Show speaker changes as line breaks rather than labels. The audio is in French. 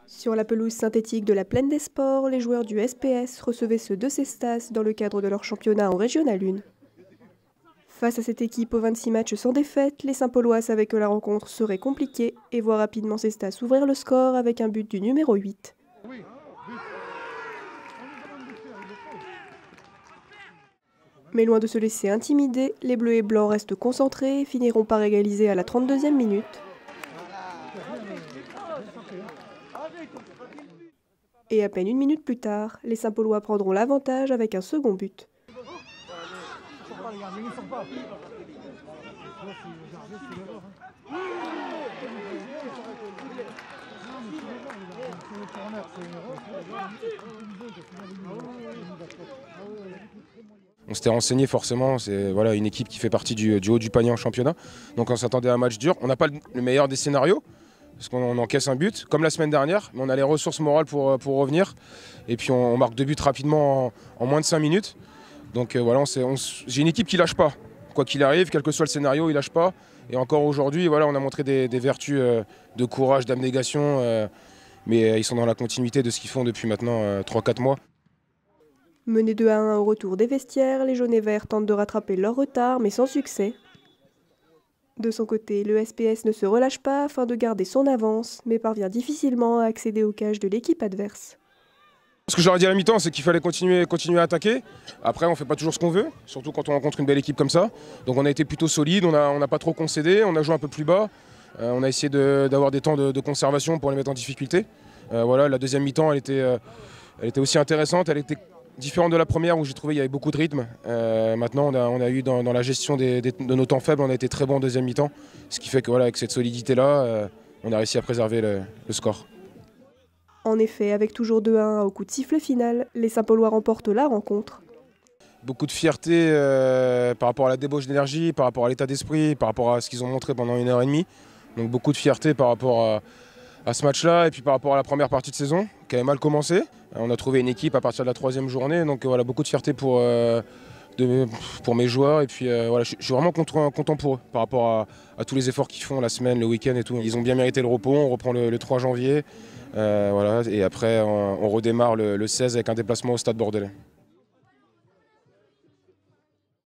Sur la pelouse synthétique de la Plaine des Sports, les joueurs du SPS recevaient ceux de Cestas dans le cadre de leur championnat en Régional 1. Face à cette équipe aux 26 matchs sans défaite, les Saint-Paulois savaient que la rencontre serait compliquée et voient rapidement Cestas ouvrir le score avec un but du numéro 8. Mais loin de se laisser intimider, les Bleus et Blancs restent concentrés et finiront par égaliser à la 32e minute. Et à peine une minute plus tard, les Saint-Paulois prendront l'avantage avec un second but.
On s'était renseigné forcément, c'est voilà, une équipe qui fait partie du haut du panier en championnat. Donc on s'attendait à un match dur. On n'a pas le meilleur des scénarios, parce qu'on encaisse un but, comme la semaine dernière, mais on a les ressources morales pour revenir. Et puis on marque 2 buts rapidement en moins de 5 minutes. Donc voilà, j'ai une équipe qui ne lâche pas. Quoi qu'il arrive, quel que soit le scénario, il ne lâche pas. Et encore aujourd'hui, voilà, on a montré des vertus de courage, d'abnégation. Mais ils sont dans la continuité de ce qu'ils font depuis maintenant 3-4 mois.
Menés 2-1 au retour des vestiaires, les jaunes et verts tentent de rattraper leur retard, mais sans succès. De son côté, le SPS ne se relâche pas afin de garder son avance, mais parvient difficilement à accéder aux cages de l'équipe adverse.
Ce que j'aurais dit à la mi-temps, c'est qu'il fallait continuer à attaquer. Après, on ne fait pas toujours ce qu'on veut, surtout quand on rencontre une belle équipe comme ça. Donc on a été plutôt solide, on n'a pas trop concédé, on a joué un peu plus bas. On a essayé d'avoir des temps de conservation pour les mettre en difficulté. Voilà, la deuxième mi-temps, elle était aussi intéressante, elle était différente de la première où j'ai trouvé qu'il y avait beaucoup de rythme. Maintenant, on a eu dans la gestion de nos temps faibles, on a été très bon en deuxième mi-temps. Ce qui fait que voilà, avec cette solidité-là, on a réussi à préserver le score.
En effet, avec toujours 2-1 au coup de sifflet final, les Saint-Paulois remportent la rencontre.
Beaucoup de fierté par rapport à la débauche d'énergie, par rapport à l'état d'esprit, par rapport à ce qu'ils ont montré pendant 1h30. Donc beaucoup de fierté par rapport à ce match-là et puis par rapport à la première partie de saison qui avait mal commencé. On a trouvé une équipe à partir de la 3e journée, donc voilà, beaucoup de fierté pour mes joueurs. Et puis voilà, je suis vraiment content pour eux par rapport à tous les efforts qu'ils font la semaine, le week-end et tout. Ils ont bien mérité le repos, on reprend le 3 janvier. Voilà, et après on redémarre le 16 avec un déplacement au Stade Bordelais.